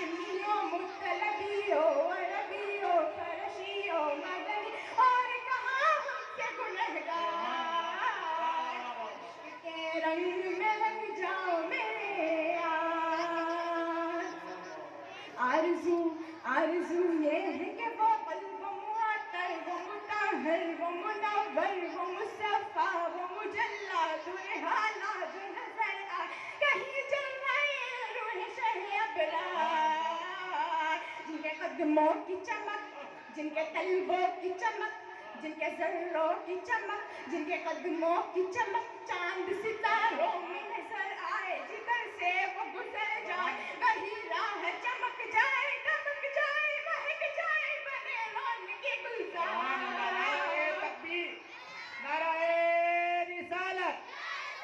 हाशमियो मुत्तलबियो अरबियो फरशियो मदनी और कहाँ हमसे गुनहगार। के रंग में रंग जाओ मेरे यार। आरज़ू आरज़ू ये है कि वो क़ल्ब मुअत्तर वो मुतहहर वो मुनव्वर वो मुस्तफ़ा वो मुजल्ला दुल्हाला जो नज़र आए कहीं जन्नत रूह शहे अबरार। जिनके कदमों की चमक जिनके तलवों की चमक जिनके ज़र्रों की चमक जिनके कदमों की चमक चांद सितारों में नजर आए। जिधर से वो गुजर जाए वही राह चमक जाए दमक जाए महक जाए बने रौनकी गुलजार। नाराए तकबीर, नाराए रिसालत,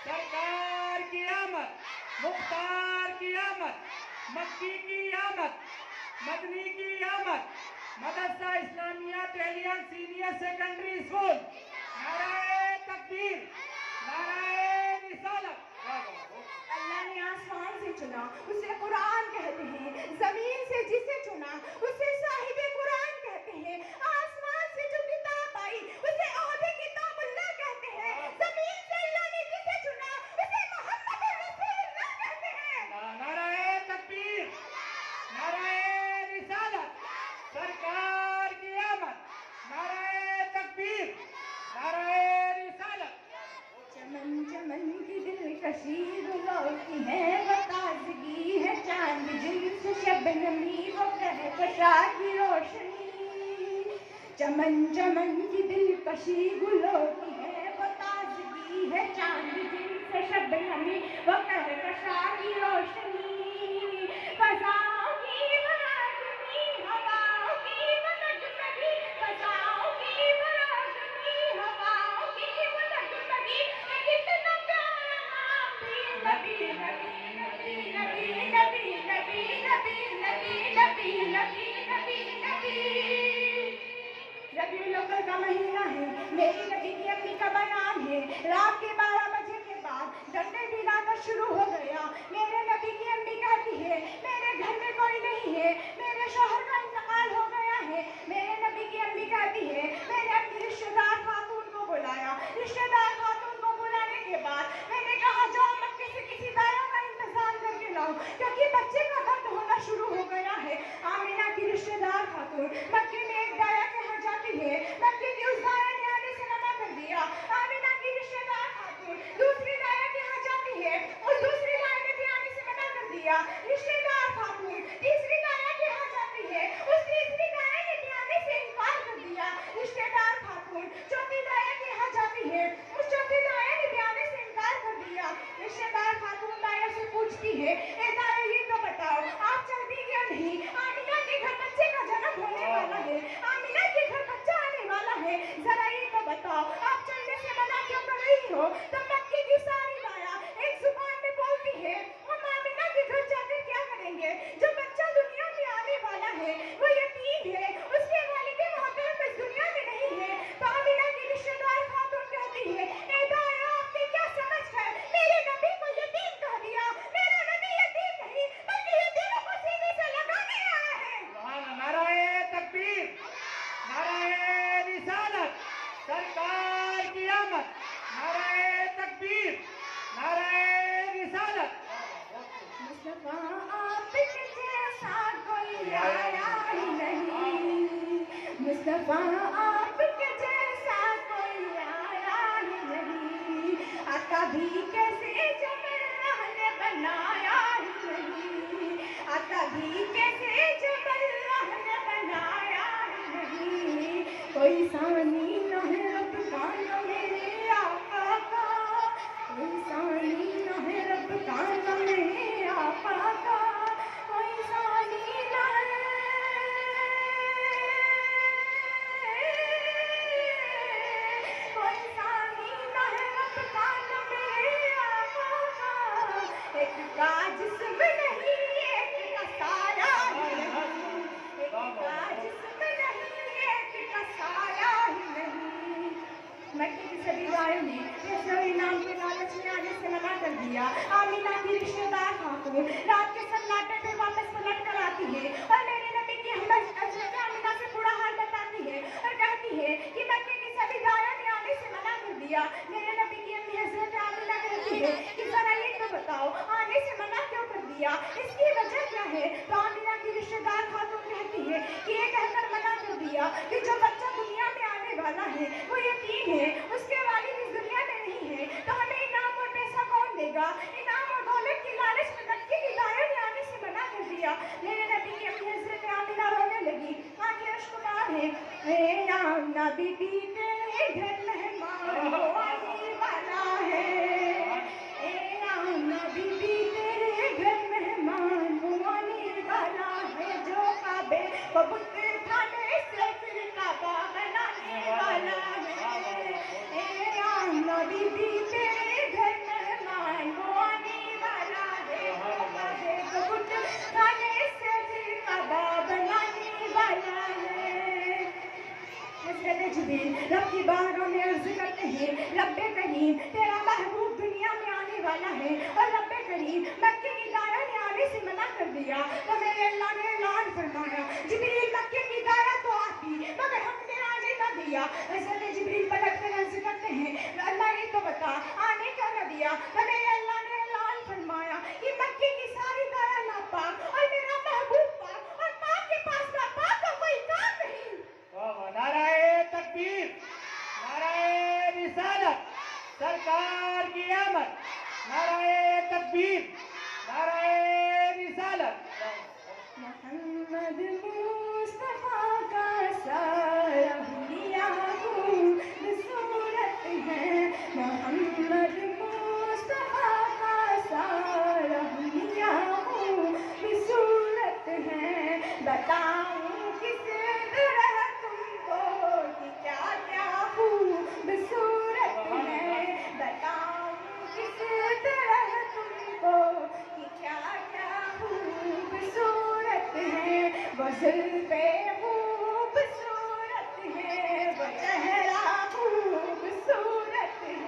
सरकार की आमद, मुख्तार की आमद, मक्की की आमद, मदनी की आमद, मदरसा इस्लामिया तेलियन सीनियर सेकेंडरी स्कूल। नाराए तकबीर, नाराए रिसालत। अल्लाह ने आसमान से चुना उसे कुरान कहते हैं। जमीन से जिसे चुना उसे साहिब कुरान कहते हैं। आसमान से जो किताब आई उसे औहदे किताबुल्लाह कहते हैं। जमीन से अल्लाह ने जिसे चुना उसे मोहम्मद रसूलुल्लाह कहते हैं। नाराए तकबीर, नाराए रिसालत, सरकार की आमद, नाराए तकबीर, नाराए रिसालत। चमन चमन की दिलकशी रुलों है वो ताजगी है चांद जिनसे शबनमी वो कहकशा की रोशनी। चमन चमन की दिलकशी गुलों की है वो ताजगी है चांद जिनसे शबनमी वो कहकशा की रोशनी। फज़ाओं की बरागनी हवाओं की बदगमगी फज़ाओं की बरागनी हवाओं की बदगमगी कितना प्यारा नाम भी नबी नबी नबी नबी नबी नबी नबी नबी नबी नबी नबी नबी। रबीउल अव्वल का महीना है मेरी नबी की अम्मी का बयान है। रात के 12 बजे के बाद डंडे भिड़ाना शुरू हो गया। मेरे नबी की अम्मी कहती है मेरे घर में कोई नहीं है मेरे शौहर का इंतकाल हो गया है। मेरे नबी की अम्मी कहती है मैंने अपनी रिश्तेदार खातून को बुलाया। रिश्तेदार खातून को बुलाने के बाद मैंने कहा जाओ मक्के से किसी दाया का इंतजाम करके लाओ क्योंकि बच्चे का दर्द होना शुरू हो गया है। आमिना की रिश्तेदार खातून मक्के में एक दाया के यहाँ जाती है। मक्के की उस दाया ने आने से मना कर दिया। आमिना की रिश्तेदार खातून दूसरी दाया के यहाँ जाती है। उस दूसरी दाया ने भी आने से मना कर दिया। रिश्तेदार खातून तीसरी दाया के यहाँ जाती है। उस तीसरी दाया ने भी आने से इनकार कर दिया। रिश्तेदार खातून चौथी दाया के यहाँ जाती है। उस चौथी दाया ने भी आने से इनकार कर दिया। रिश्तेदार खातून दाया से पूछती है ए दाया ये तो बताओ आप चलती क्यों नहीं? आमिना के घर बच्चे का जन्म होने वाला है। आमिना के घर बच्चा आने वाला है। जरा ये तो बताओ आप चलने से मना क्यों कर रही हो? तो मक्के की सारी दाया एक जुबान में बोलती है हम आमिना के घर जाकर क्या करेंगे? जो बच्चा दुनिया में आने वाला है वो यतीम है उसके वालिद मोहतरम इस दुनिया में नहीं है। तो आमिना की रिश्तेदार खातून कहती है ए दाया आपने क्या समझ कर मेरे नबी को यतीम कह दिया? मेरा नबी यतीम नहीं बल्कि यतीमों को सीने से लगाने आया है। नाराए तकबीर, नाराए रिसालत, सरकार की आमद, नाराए तकबीर, नाराए रिसालत। मुस्तफा आपके जैसा कोई आया ही नहीं। मुस्तफा आपके जैसा कोई आया ही नहीं। आका भी कैसे जब अल्लाह ने बनाया ही नहीं। आका भी कैसे जब अल्लाह ने बनाया ही नहीं। कोई सानी न है रब का न मेरे आका का। कोई सानी न है रब का न मेरे आका का। कोई सानी न है कोई सानी न है रब का न मेरे आका का। एक का जिस्म नहीं एक का साया ही नहीं। एक का जिस्म नहीं एक का साया ही नहीं। मक्के की सभी दायों ने इसराइल नाम के लालच में आने से मना कर दिया। आमिना की रिश्तेदार खातून रात के सन्नाटे पे वापस पलट कर आती फरमाती है और मेरे नबी की हज़रत आमिना से बुरा हाल बताती है और कहती है कि मक्के की सभी गायों ने आने से मना कर दिया। मेरे नबी की अम्मी हज़रत आमिना कहती है कि जरा ये तो बताओ आने से मना क्यों कर दिया, इसकी वजह क्या है? तो आमिना की रिश्तेदार खातून कहती है कि ये कहकर मना कर दिया कि जो बच्चा दुनिया में आने वाला है वो यतीम है, उसके वालिद इस दुनिया में नहीं है, तो हमें इनाम और पैसा कौन देगा? इनाम और दौलत की लालच में मक्के की गायों ने आने से मना कर दिया। मेरे नबी की अम्मी हज़रत आमिना रोने लगी, आंखें अश्कबार है। ए आमिना बीबी तेरे घर मेहमान आने वाला है, ए आमिना बीबी तेरे घर मेहमान आने वाला है, जो काबे को बुत खाने से फिर काबा बनाने वाला है। ए आमिना बीबी तेरे घर मेहमान आने वाला है, जो काबे को बुत खाने से फिर काबा बनाने वाला है। हज़रत जिब्रील रब की बारगाह में अर्ज़ करते हैं, रब्बे करीम तेरा महबूब दुनिया में आने वाला है और रब्बे करीम मक्के की गायों ने आने से मना कर दिया। तो मेरे अल्लाह ने ऐलान फरमाया, जिब्रील मक्के की गाया तो आती मगर हमने आने न दिया। हज़रत जिब्रील पलट कर अर्ज़ करते हैं, अल्लाह ये तो बता आने क्यों न दिया? तो मेरे अल्लाह ने ऐलान फरमाया कि मक्के की सारी गाया नापाक और मेरा महबूब पाक और पाक के पास नापाक का कोई काम नहीं। नाराए तकबीर, नाराए रिसालत, सरकार की आमद, नाराए तकबीर, नाराए रिसालत। मोहम्मद मुस्तफा का सारा हुलिया खूबसूरत है, मोहम्मद मुस्तफा का सारा हुलिया खूबसूरत है। बताऊं किस तरह तुमको कि क्या क्या खूबसूरत है, बताऊं किस तरह तुमको कि क्या क्या खूबसूरत है। वो जुल्फे खूबसूरत है, वो चेहरा खूबसूरत है।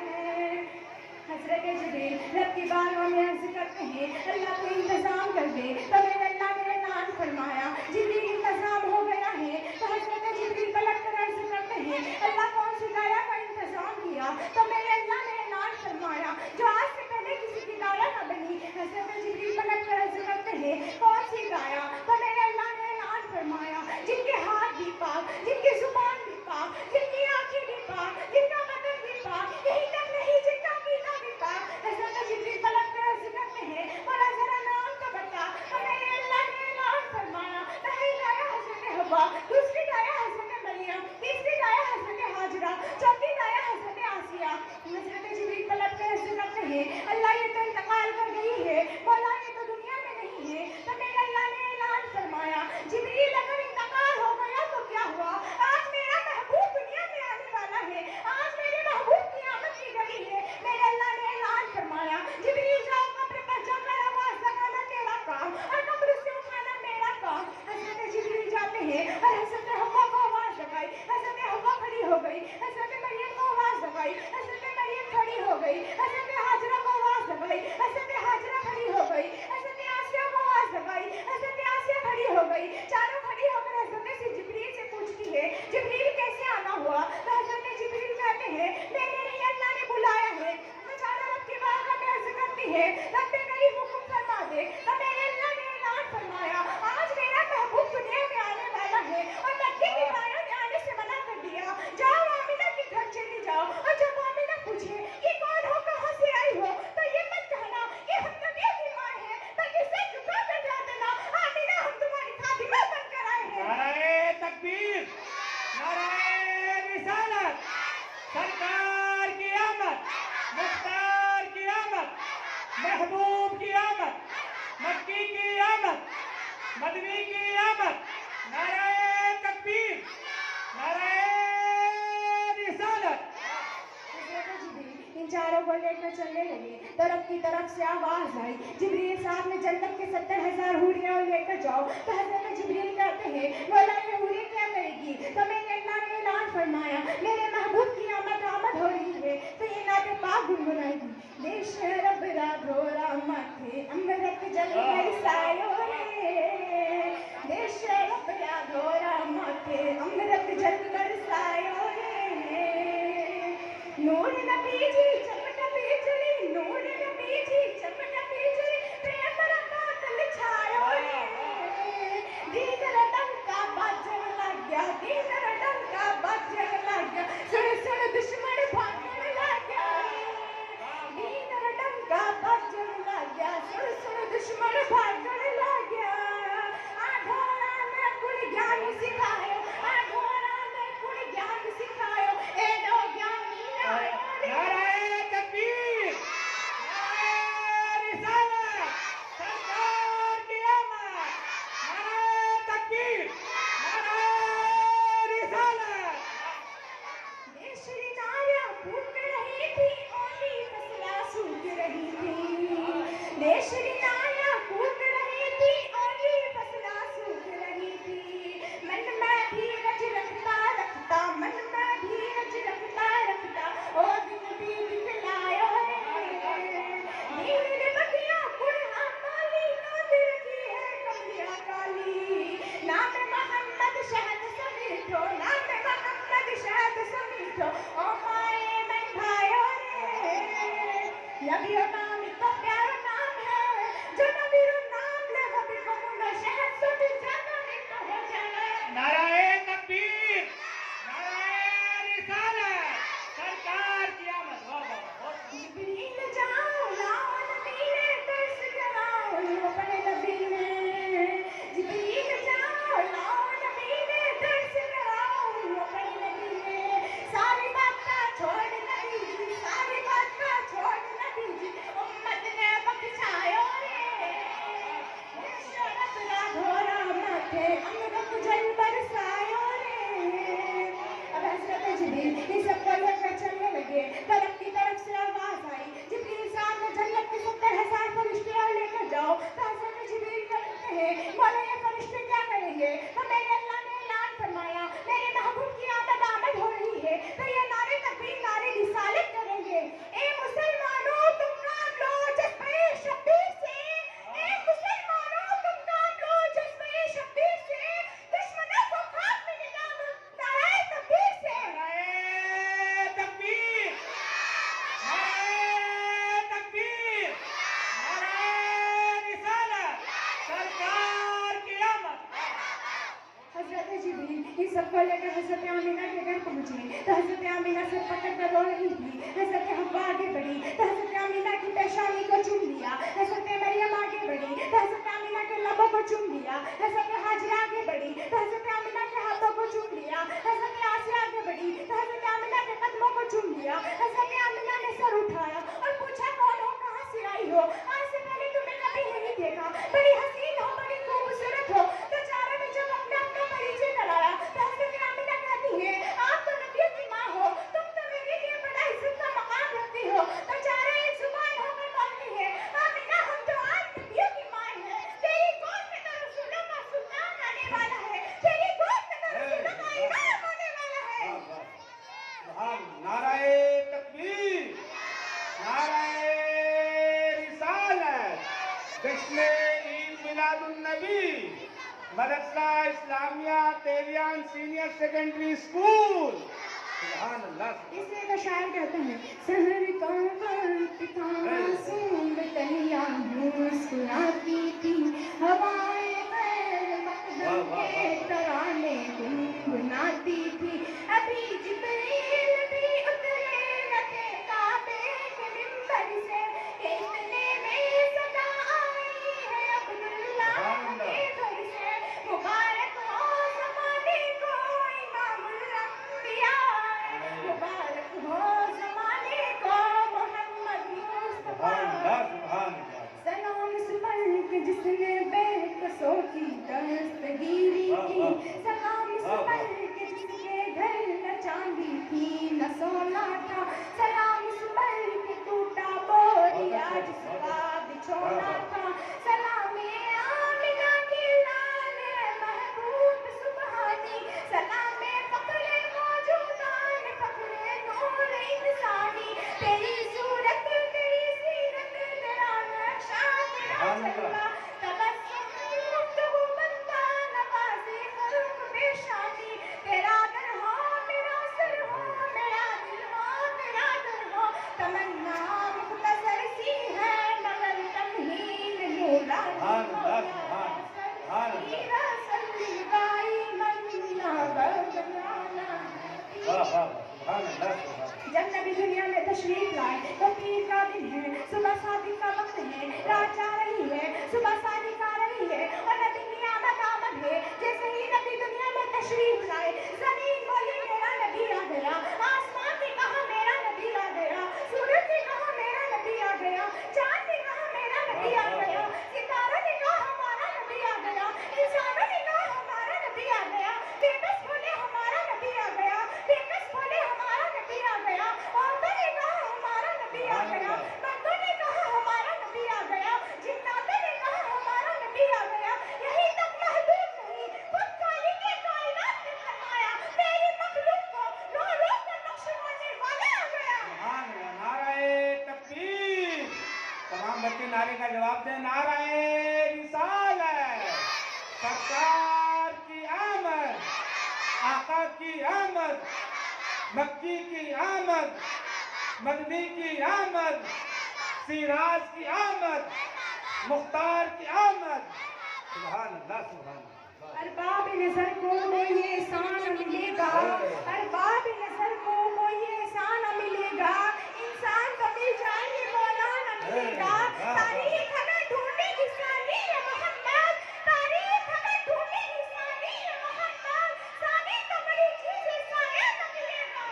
हज़रत जिब्रील रब की बारगाह में अर्ज़ करते हैं, अल्लाह को इंतज़ाम कर दे। तो मेरे अल्लाह ने ऐलान फरमाया, जिब्रील इंतज़ाम हो गया है। तो हज़रत जिब्रील पलट कर अर्ज़ करते हैं, अल्लाह कौन सी गाया का इंतज़ाम किया? तो मेरे अल्लाह ने ऐलान फरमाया, जो आज से पहले किसी की गाया न बनी। हज़रत जिब्रील पलट कर अर्ज़ करते हैं, कौन सी गाया? तो मेरे अल्लाह ने ऐलान फरमाया, जिनके हाथ भी पाक, जिनकी जुबान भी पाक, जिनकी आंखें भी पाक, जिनका बदन भी पाक, यही तक नहीं जिनका कीदा भी पाक। हज़रत जिब्रील पलट कर अर्ज़ करते हैं, बोला जरा नाम तो बता। तो मेरे अल्लाह ने ऐलान फरमाया, पहली गाया हज़रत हव्वा, दूसरी गाया हज़रत मरियम, तीसरी गाया हज़रत हाजरा, चौथी गाया हज़रत आसिया। हज़रत जिब्रील पलट कर अर्ज़ करते हैं, अल्लाह ये तो इंतकाल कर गई है, मौला ये तो दुनिया में नहीं है। तो मेरे अल्लाह ने ऐलान फरमाया, जिब्रील अगर इंतकाल हो गया तो क्या हुआ? आज मेरा महबूब दुनिया में आने वाला है, आज मेरे महबूब की आमद की घड़ी है। मेरे अल्लाह ने ऐलान फरमाया, जिब्रील जाओ कब्र पर जाकर आवाज़ लगाना तेरा काम और कब्र से उठाना मेरा काम। हज़रत जिब्रील जाते हैं और हज़रत हव्वा को आवाज़ लगाई, हज़रत हव्वा खड़ी हो गई, हज़रत मरियम को आवाज़ लगाई, हज़रत मरियम खड़ी हो गई, हज़रत हाजरा को आवाज़ लगाई, हज़रत हाजरा खड़ी हो गई, हज़रत आसिया को आवाज़ लगाई, हज़रत आसिया खड़ी हो गई। चारों खड़ी होकर हज़रत से जिब्रील से पूछती है, जिब्रील कैसे आना हुआ? तो हज़रत जिब्रील कहते हैं, मैंने नहीं अल्लाह ने बुलाया है। बेचारा रब की बारगाह में अर्ज़ करती है, रब्बे करीम हुक्म फरमा दे। तो मेरे अल्लाह ने ऐलान फरमाया, आज मेरा महबूब दुनिया में आने वाला है और मक्के की गायों ने आने से मना कर दिया। जाओ आमिना के घर चली जाओ और जब आमिना पूछे कि कौन हो, कहाँ से आई हो, तो ये मत कहना कि हम नबियों की माँ हैं, बल्कि सिर झुका कर कह देना, आमिना हम तुम्हारी खादिमा बनकर आए हैं। नाराए तकबीर, नाराए रिसालत, सरकार की आमद, मुख्तार की आमद, महबूब की आमद, मक्की की आमद, मदनी की आमद, नाराए तकबीर, नाराए रिसालत। हज़रत जिब्रील इन चारों को लेकर चलने लगे तो रब की तरफ से आवाज़ आई, जिब्रील साहब ने जन्नत के 70,000 हूरियाँ लेकर जाओ। तो हज़रत जिब्रील कहते हैं, मौला ये हूरी क्या करेगी? तो मेरे अल्लाह ने ऐलान फरमाया, मेरे महबूब की आमद हो रही है तो ये नाते पाक गुनगुनाएगी। देश रब रा धोरा माथे अमृत जल बरसायो रे, माथे अमृत जल बरसायो रे। नूर नबी जी चमक बिजली, नूर नबी जी चमक बिजली, प्रेम रंगा तल छायो रे। दीन डंका बाजन लग गया, दीन डंका बाजन लग गया, सुन सुन दुश्मन भागन लग गया रे। दीन डंका बाजन लग गया, सुन सुन दुश्मन भागन लग गया। आधोरा ने कुड़ ज्ञान सिखायो, आधोरा ने कुड़ ज्ञान सिखायो, एडो ज्ञानी आयो रे। नाराए तकबीर, नाराए रिसालत, सरकार की आमद, नाराए तकबीर, नाराए रिसालत। देशरी नारियां फूट रही थी, ओली फसला सूख रही थी। देशरी नारियां फूट रही थी, ओली फसला सूख रही थी। मन में धीरज रखता रखता, मन में धीरज रखता रखता, ओ दिन भी दिखलायो रे। नील बगिया कुड़ा काली, काली रखी है कमलिया काली। नाम मोहम्मद शहद समीठो, नाम मोहम्मद शहद समीठो, ओ माए मन भायो रे। नबियों नाम इतना प्यारा नाम है, जो नबीरों नाम ले वो भी कबूल शहद सो भी ज्यादा मीठा हो जाए। नाराए तकबीर, नाराए रिसालत, सरकार की आमद। वाह वाह वाह। जिब्रील जाओ लाओ नबी ने दर्श कराओ, अपने नबी ने। जिब्रील जाओ लाओ नबी ने दर्श कराओ, अपने नबी ने। सारी बातें छोड़ नबी जी, सारी बातें छोड़ नबी जी, उम्मत ने बख्शायो रे। शरत राघोरा माथे अमृत जल बरसायो रे। अब हजरत जिब्रील ये सब को लेकर चलने लगे। तरफ की तरफ से आवाज आई, जिब्रील साहब ने जन्नत के 70,000 फरिश्ते और लेकर जाओ। तो हजरत जिब्रील कहते हैं, मौला ये फरिश्ते क्या करेंगे? तो मेरे अल्लाह ने ऐलान फरमाया, मेरे महबूब की आमद हो रही है, तो ये नारे तकबीर नारे रिसालत करेंगे। ए मुसलमानों तुम काम लो जज्बे शब्बीर से, ए मुसलमानों तुम काम लो जज्बे शब्बीर से, दुश्मनों को खाक में मिटा दो नारे तकबीर से। नाराए तकबीर, नाराए तकबीर, नाराए रिसालत, सरकार की आमद। हजरत जिब्रील इन सबको लेकर हजरत आमीना के घर पहुंचे। तो हजरत आमीना सर पकड़ कर रो रही थी। हजरत हव्वा आगे बढ़ी तो हजरत आमीना की पेशानी को चूम लिया। हजरत मरियम आगे बढ़ी तो हजरत आमीना के लबों को चूम लिया। हजरत हाजरा आगे बढ़ी तो हजरत आमीना के हाथों को चूम लिया। हजरत आसिया आगे बढ़ी तो हजरत आमीना के कदमों को चूम लिया। हजरत आमीना ने सर उठाया और पूछा, कौन हो, कहाँ से आई हो? आज से पहले तुम्हें कभी नहीं देखा, बड़ी हसीन हो, बड़ी खूबसूरत हो। तो चारों ने जब अपना अपना परिचय कराया तो हजरत आमीना कहती है, आप तो नबियों की माँ हो, तुम तो मेरे लिए बड़ा इज्जत का मकाम रखती हो। तो चारों एक जुबान होकर बोलती है, आमीना हम तो आज नबियों की माँ हैं, तेरी गोद में तो रसूलों का सुल्तान आने वाला है, तेरी गोद में तो रसूलों का इमाम होने वाला है। सुभान। नाराए तकबीर, नाराए रिसालत, जश्न Eid Miladun Nabi, Madrasa Islamia Teliyan senior secondary school. सुभान अल्लाह। इसलिए तो शायर कहते हैं, सहर का वक्त था मासूम तनिया मुस्कुराती थी, हवाएं गैर मकदम के तराने गुनगुनाती थी। अभी जिब्रील भी उतरे न थे काबे के मिंबर से, कि इतने में सदा आई है अब्दुल्लाह के घर से। मुबारक हो ज़माने को इमामुल अंबिया, मुबारक हो ज़माने को मोहम्मद मुस्तफा। सलाम इस पर के जिसने बेकसों की दस्तगीरी की, सलाम इस पर के जिसके घर न चांदी थी न सोना था, सलाम इस पर के टूटा बोरिया जिसका बिछोना था। सलाम ये आमिना की लाल महबूब सुबहानी, सलाम फख्रे मौजूदान फख्रे नूर इंसानी, तेरी सूरत तेरी सीरत तेरा नक्शा तेरा चलना, तबस्सुम गुफ्तगू बंदा नवाज़े खल्क़ पेशानी, जब नबी दुनिया में तशरीफ लाए तो पीर का दिन है, सुबह शादी का वक्त है, रात जा रही है, सुबह शादी का रही है और नबी की आमद है। जैसे ही नबी दुनिया में तशरीफ लाए, जमीन बोली मेरा नबी आ गया, आसमान ने कहा मेरा नबी आ गया, सूरज ने कहा मेरा नबी आ गया, चांद ने कहा मेरा नबी आ गया, सितारों ने कहा हमारा नबी आ गया, इंसानों ने कहा हमारा नबी आ गया, बेबस बोले हमारा नबी आ गया, बेबस बोले हमारा नबी आ गया, औरतों ने कहा हमारा नबी आ गया, मर्दों ने कहा हमारा नबी आ गया, जिन्नातों ने कहा हमारा नबी आ गया। यही तक महदूद नहीं, खुद खालिक के कायनात ने फरमाया मेरी मखलूक को रो रो कर बख्शवाने वाला आ गया। नाराए तकबीर। तमाम बच्चे नारे का जवाब दें। नाराए रिसालत, सरकार की आमद, आका की आमद, मक्की की आमद, मदनी की आमद, सिराज की आमद, मुख्तार की आमद। सुभान अल्लाह, सुभान अल्लाह। अरबाब नजर को ये एहसान मिलेगा, अरबाब नजर को ये एहसान मिलेगा, इंसान कभी जाएंगे मौला न मिलेगा। तारीख हमें ढूंढे निशानी है मोहम्मद, तारीख हमें ढूंढे निशानी है मोहम्मद, सानी तो बड़ी चीज है साया न मिलेगा।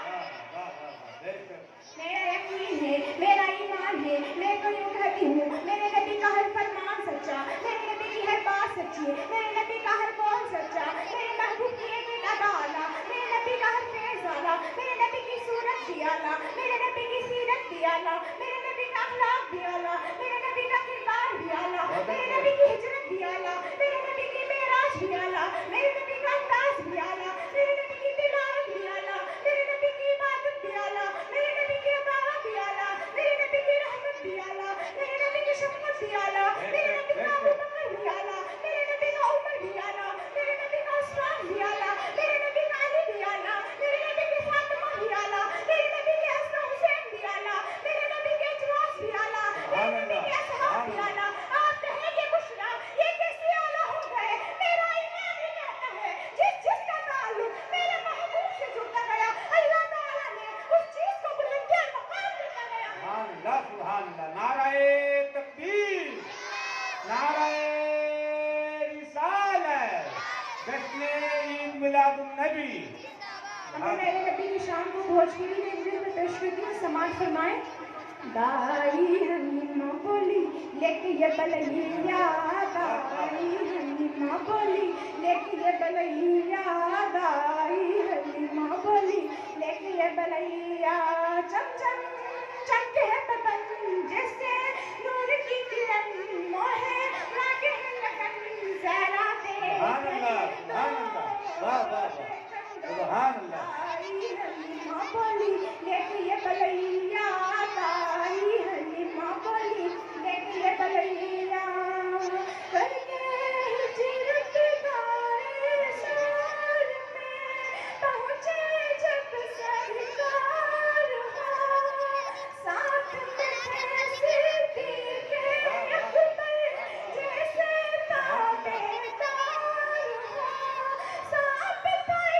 मेरा यकीन है, मेरा ईमान है, मैं तो यूं कहती हूँ मेरे नबी का हर फरमान सच्चा, मेरे नबी की हर बात सच्ची है, मेरे नबी का हर कौल सच्चा, मेरे महबूब की एक एक अदा आला, मेरे नबी का हर फेज आला, मेरे नबी की सूरत भी आला, मेरे नबी की सीरत भी आला, मेरे नबी का अखलाक भी आला, मेरे नबी का किरदार भी आला, मेरे नबी की हिजरत भी आला, मेरे नबी की मेराज भी आला, मेरे नबी का अंदाज भी आला, मेरे नबी की तिलावत भी आला, मेरे नबी की इबादत भी आला, मेरे नबी की अतावा भी आला, मेरे नबी की रहमत भी आला, मेरे नबी की शफकत भी आला, मेरे नबी का अबू बकर भी आला, मेरे नबी का उमर भी आला, मेरे नबी का उस्मान भी आला, मेरे नबी का अली भी आला, मेरे नबी की फातिमा भी आला, मेरे नबी के हसन हुसैन भी आला, मेरे नबी के अजवाज भी आला, मेरे नबी के असहाब भी आला। आप कहेंगे बुशरा ये कैसे आला हो गए? मेरा ईमान ही कहता है जिसका ताल्लुक मेरे महबूब से जुड़ता गया, अल्लाह ताला ने उस चीज को बुलंदी और मकाम देता गया। सुभान अल्लाह, सुभान अल्लाह। नाराए तकबीर, नाराए रिसालत, जश्न ईद मिलादुन नबी। हमें मेरे नबी की शान को भोजपुरी में इंग्लिश में पेश करती हूँ, समाज फरमाएं। दाई हनीमा बोली लेके ये बलैया, दाई हनीमा बोली लेके ये बलैया, दाई हनीमा बोली लेके ये बलैया, चम चम चमके है बदन जैसे नूर की किरण, मोहे लागे है लगन जरा दे। सुभान अल्लाह, सुभान अल्लाह, वाह वाह वाह, सुभान अल्लाह। ताई हलीमा बोली लेके ये बलैया, ताई हलीमा बोली लेके ये बलैया, करके हिजरत दाए शार में पहुँचे जब सरकार हो, साथ में थे सिद्दीक़ अकबर जैसे ताबेदार हो, सांप पाए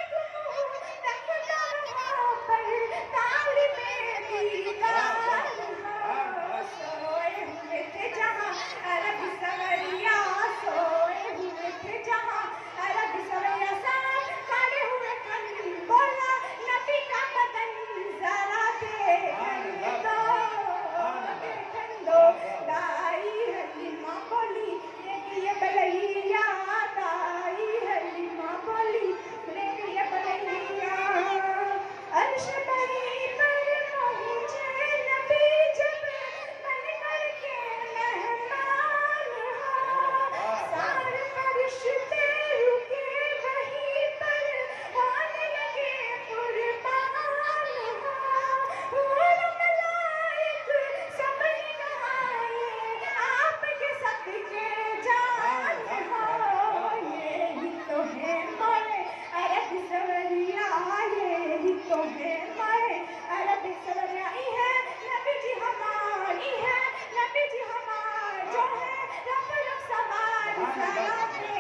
बरसाते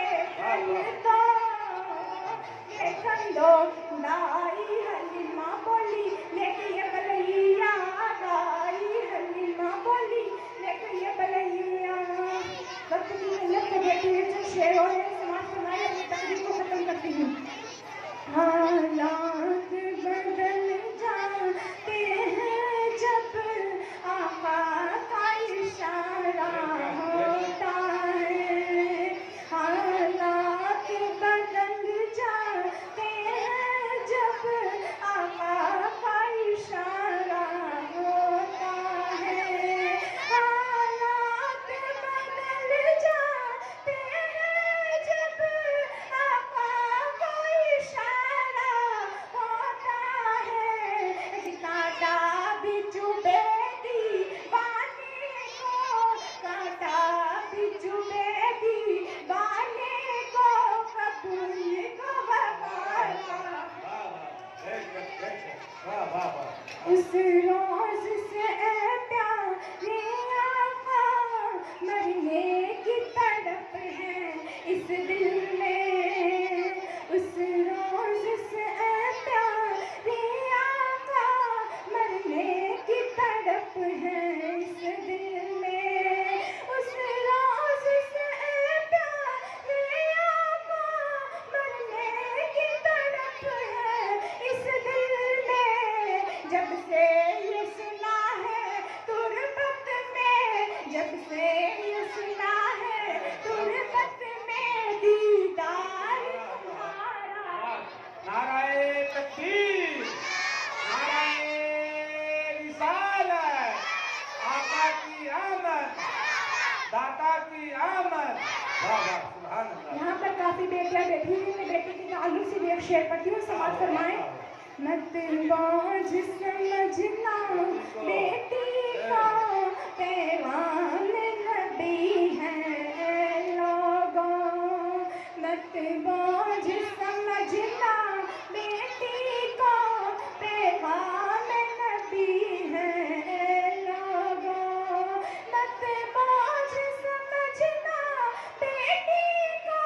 तो ये ठंडो लाई हलीमा बोली लेके ये बलैया लाई हलीमा बोली लेके ये बलैया। वक्त की किल्लत से बेटी जो शेरों ने समाज सुनाई अपनी तकलीफ को खत्म करती हूँ। हालात बदल जाते हैं जब आका का इशारा होता है। हालात बदल जाते हैं जब आका का इशारा होता है। हालात बदल जाते हैं जब आका का इशारा होता है। कांटा भी चुभे दीवाने को, कांटा भी चुभे दीवाने को, कबूल को वफारा। उस रोज से ए प्यारे आका मरने की तड़प है इस दिल में। उस रोज से ए प्यारे आका मरने की तड़प है इस दिल में। उस रोज से ए प्यारे आका मरने की तड़प है इस दिल में। जब से ये सुना है तुरबत में, जब से ये सुना है तुरबत में दीदार तुम्हारा। नाराए तकबीर, नाराए रिसालत, आका की आमद, दाता की आमद। वाह वाह, सुभान अल्लाह। यहाँ पर काफी बेटियां बैठी हुई, मैं बेटी के ताल्लुक से भी एक शेर पढ़ती हूँ, समाज फरमाएं। मत बाज समझना बेटी का पैगाम नबी है लोगों। मत बाज समझना बेटी का पैगाम नबी है लोगों। मत बाज समझना बेटी का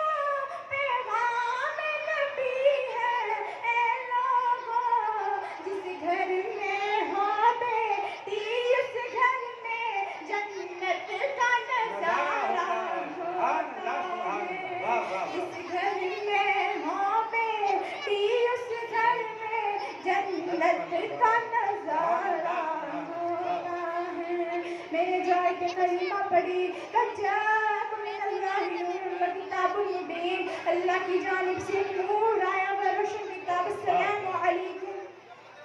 पैगाम नबी है लोगों। जिस घर में हो बेटी उस घर में जन्नत का नजारा होता है। जिस घर में हो बेटी उस घर में जन्नत का नजारा होता है। मैंने जो आयत करीमा पढ़ी किताबुल मुबीन, अल्लाह की जानिब से नूर आया व रोशन किताब सलाम